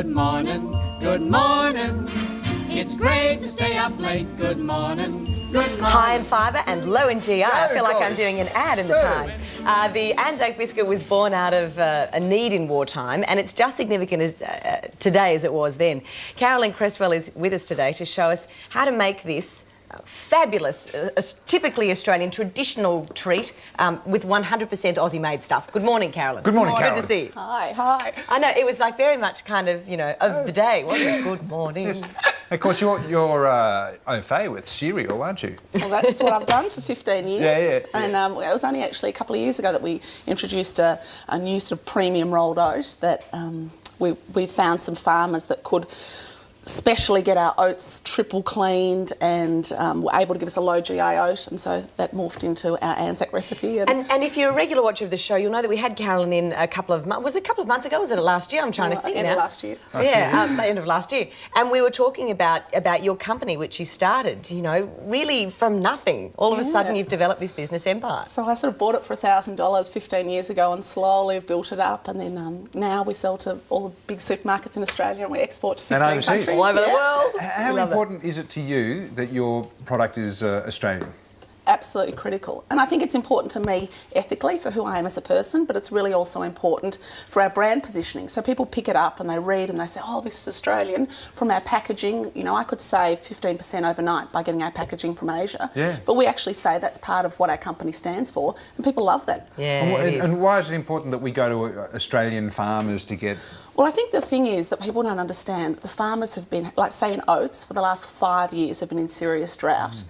good morning, good morning. It's great to stay up late, good morning. Good morning. High in fibre and low in GI. I feel like I'm doing an ad in the time. The Anzac Biscuit was born out of a need in wartime, and it's just significant today as it was then. Carolyn Creswell is with us today to show us how to make this fabulous, typically Australian traditional treat with 100% Aussie-made stuff. Good morning, Carolyn. Good morning, Carolyn. Good to see you. Hi, hi. I know, it was like very much kind of, you know, of the day, wasn't it? Good morning. Yes. Of course, you're au fait with cereal, aren't you? Well, that's what I've done for 15 years. Yeah. And it was only actually a couple of years ago that we introduced a new sort of premium rolled oat that we found some farmers that could specially get our oats triple cleaned and were able to give us a low GI oat, and so that morphed into our Anzac recipe. And if you're a regular watcher of the show, you'll know that we had Carolyn in a couple of months. Was it a couple of months ago? Was it last year? I'm trying to think end now. of last year. Yeah, the end of last year. And we were talking about your company, which you started, you know, really from nothing. All of a sudden, you've developed this business empire. So I sort of bought it for $1,000 15 years ago and slowly have built it up, and then now we sell to all the big supermarkets in Australia and we export to 15 countries. All over the world. How important is it to you that your product is Australian? Absolutely critical. And I think it's important to me ethically for who I am as a person, but it's really also important for our brand positioning. So people pick it up and they read and they say, oh, this is Australian. From our packaging, you know, I could save 15% overnight by getting our packaging from Asia. Yeah. But we actually say that's part of what our company stands for, and people love that. Yeah, and why is it important that we go to Australian farmers to get... Well, I think the thing is that people don't understand that the farmers have been, like say in oats, for the last 5 years have been in serious drought.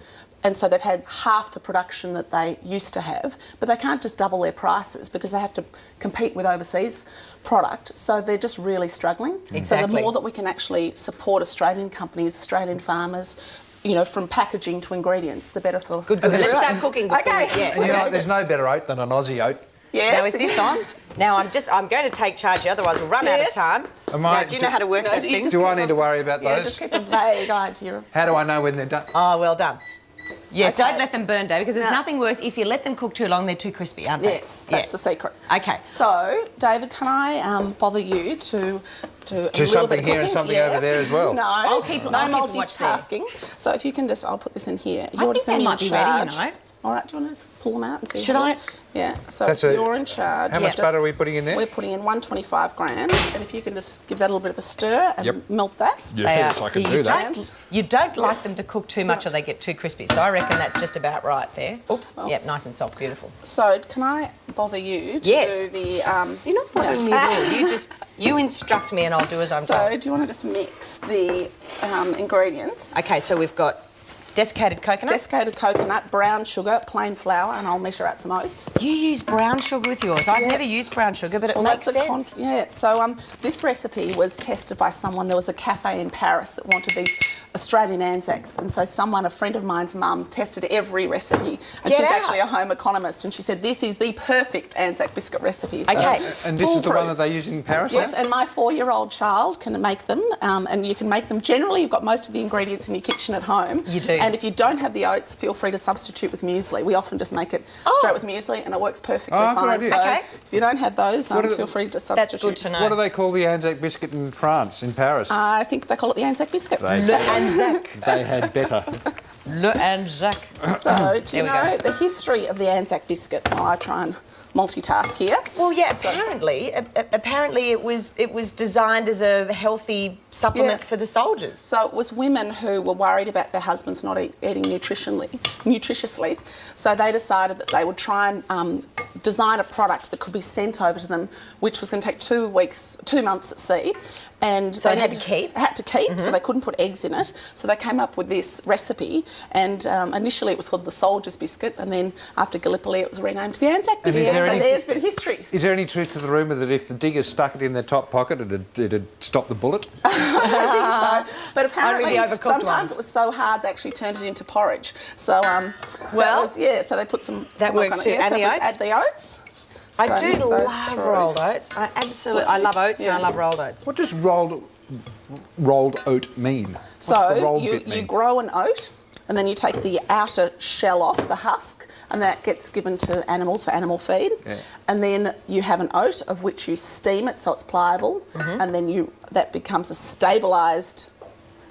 And so they've had half the production that they used to have, but they can't just double their prices because they have to compete with overseas product. So they're just really struggling. Exactly. So the more that we can actually support Australian companies, Australian farmers, you know, from packaging to ingredients, the better for... Good. Let's start cooking before Okay. And you know, there's no better oat than an Aussie oat. Yes. Now, is this on? Now, I'm going to take charge, otherwise we'll run out of time. Now, do you know how to work that thing? Do I need to worry about Yeah, those? just keep a vague idea of... How do I know when they're done? Oh, well done. Yeah, Okay. don't let them burn, Dave, because there's nothing worse if you let them cook too long, they're too crispy, aren't they? Yes, that's the secret. Okay. So, David, can I bother you to do something here and something over there as well? No, I'll keep watch multitasking. So if you can just, I'll put this in here. You're just they going to might be in be ready, charge. you know. All right, do you want to pull them out and see? Should I? Yeah, so That's you're in charge. How much butter are we putting in there? We're putting in 125 grams, and if you can just give that a little bit of a stir and melt that. Yes, I can do that. You don't like them to cook too much or they get too crispy, so I reckon that's just about right there. Oops. Oh. Yep, nice and soft, beautiful. So can I bother you to do the... You're not bothering me at all. You instruct me and I'll do as I'm told. So do you want to just mix the ingredients? Okay, so we've got desiccated coconut. Desiccated coconut, brown sugar, plain flour, and I'll measure out some oats. You use brown sugar with yours. I've never used brown sugar, but it makes sense. Yeah, so this recipe was tested by someone. There was a cafe in Paris that wanted these Australian Anzacs, and so a friend of mine's mum, tested every recipe, and she's actually a home economist, and she said this is the perfect Anzac biscuit recipe. So Okay. And this is the one that they use in Paris? Yes, and my 4-year-old child can make them, and you can make them. Generally, you've got most of the ingredients in your kitchen at home. You do. And if you don't have the oats, feel free to substitute with muesli. We often just make it straight with muesli, and it works perfectly fine. Good idea. So Okay. if you don't have those, feel free to substitute. That's good to know. What do they call the Anzac biscuit in France, in Paris? I think they call it the Anzac biscuit. Le Anzac. They had better. Le Anzac. So, do you There we know the history of the Anzac biscuit? While I try and multitask here. Well, yeah. Apparently, it was designed as a healthy supplement for the soldiers. So it was women who were worried about their husbands not eating nutritiously. So they decided that they would try and design a product that could be sent over to them, which was going to take 2 months at sea. And So they it had to keep? Had to keep, so they couldn't put eggs in it. So they came up with this recipe, and initially it was called the Soldier's Biscuit, and then after Gallipoli it was renamed the Anzac Biscuit. So there's a bit of history. Is there any truth to the rumour that if the diggers stuck it in their top pocket, it'd stop the bullet? I don't think so. But apparently, sometimes ones. it was so hard they actually turned it into porridge. So, so they put some... That works on too. it. Yeah, And so the just oats? Add the oats. I So do mix those love through. rolled oats. I love oats and I love rolled oats. What does rolled oat mean? What's the So rolled you bit mean? grow an oat, and then you take the outer shell off, the husk, and that gets given to animals for animal feed. Yeah. And then you have an oat of which you steam it so it's pliable, and then that becomes a stabilised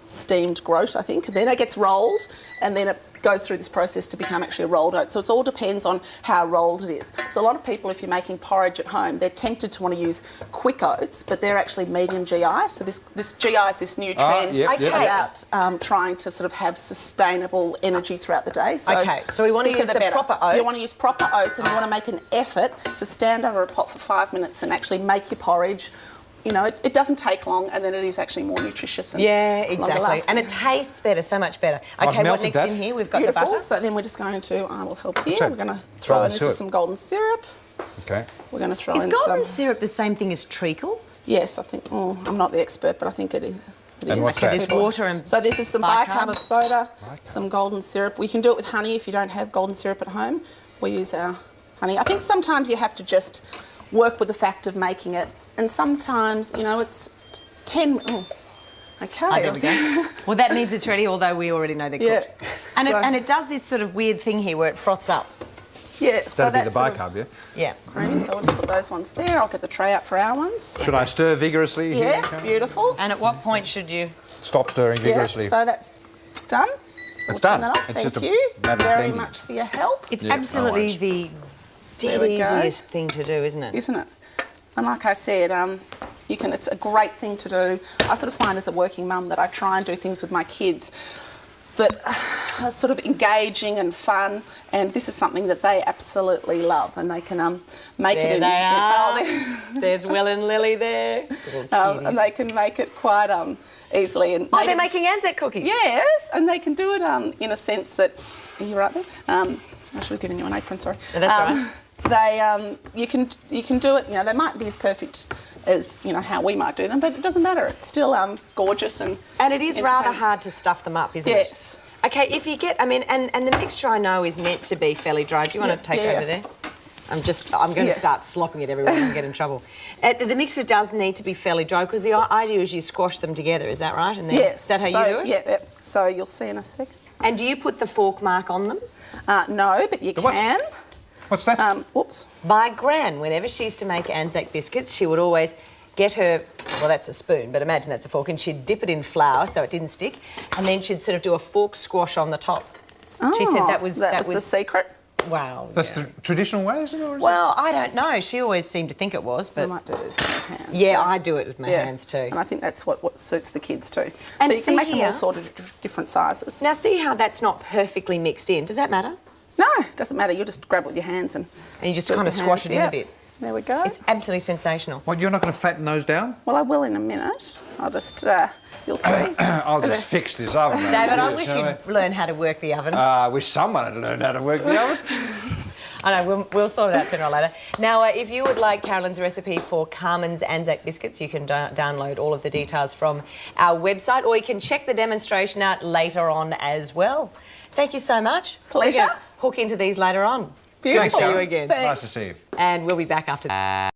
steamed groat, I think. And then it gets rolled, and then it goes through this process to become actually a rolled oat. So it all depends on how rolled it is. So a lot of people, if you're making porridge at home, they're tempted to want to use quick oats, but they're actually medium GI. So this GI is this new trend about trying to sort of have sustainable energy throughout the day. So so we want to use the proper oats. You want to use proper oats, and you want to make an effort to stand over a pot for 5 minutes and actually make your porridge. You know, it doesn't take long, and then it is actually more nutritious and exactly. And it tastes better, so much better. Okay, what next in here? We've got the butter. So then we're just going to, I will help here. We're going to throw in some golden syrup. Okay. We're going to throw in golden syrup the same thing as treacle? Yes, I think. I'm not the expert, but I think it is. And what's that? There's water and so this is some bicarb of soda, some golden syrup. We can do it with honey if you don't have golden syrup at home. We use our honey. I think sometimes you have to just work with the fact of making it, and sometimes, you know, it's 10... okay. Oh, there we go. Well, that means it's ready, although we already know they're cooked. And it does this sort of weird thing here where it froths up. Yeah, so that'd be that's the bicarb, yeah? Yeah. Creamy, so we'll just put those ones there. I'll get the tray out for our ones. Should I stir vigorously? Yes, here? beautiful. And at what point should you... Stop stirring vigorously. Yeah, so that's done. So it's we'll done. Turn that off. It's Thank you very much for your help. It's absolutely the dead easiest thing to do, isn't it? Isn't it? And like I said, it's a great thing to do. I sort of find as a working mum that I try and do things with my kids that are sort of engaging and fun, and this is something that they absolutely love, and they can make it in... There they are. There's Will and Lily there. And they can make it quite easily. And they're making Anzac cookies. Yes, and they can do it in a sense that... Are you right there? I should have given you an apron, sorry. No, that's all right. You can do it. You know, they might be as perfect as how we might do them, but it doesn't matter. It's still gorgeous and it is rather hard to stuff them up, isn't it? Yes. Okay, if you get, and the mixture I know is meant to be fairly dry. Do you want to take over there? I'm going to start slopping it everywhere and get in trouble. The mixture does need to be fairly dry because the idea is you squash them together. Is that right? And then, yes. Is that how you do it? Yeah. So you'll see in a second. And do you put the fork mark on them? No, but you can. What's that? Whoops. My gran, whenever she used to make Anzac biscuits, she would always get her, well, that's a spoon, but imagine that's a fork, and she'd dip it in flour so it didn't stick, and then she'd sort of do a fork squash on the top. Oh, she said that was the secret. Wow. That's the traditional way, is it? Or is well, I don't know. She always seemed to think it was, but... I might do this with my hands. Yeah, I do it with my hands too. And I think that's what suits the kids too. And so you can make them all sort of different sizes. Now, see how that's not perfectly mixed in? Does that matter? No, it doesn't matter. You'll just grab it with your hands and you just kind of squash it in a bit. There we go. It's absolutely sensational. What, you're not going to flatten those down? Well, I will in a minute. I'll just, you'll see. I'll just fix this oven. David, I wish you'd learn how to work the oven. I wish someone had learned how to work the oven. I know, we'll sort it out sooner or later. Now, if you would like Carolyn's recipe for Carman's Anzac Biscuits, you can download all of the details from our website, or you can check the demonstration out later on as well. Thank you so much. Pleasure. Hook into these later on. Beautiful. See you again. Nice to see you. And we'll be back after that.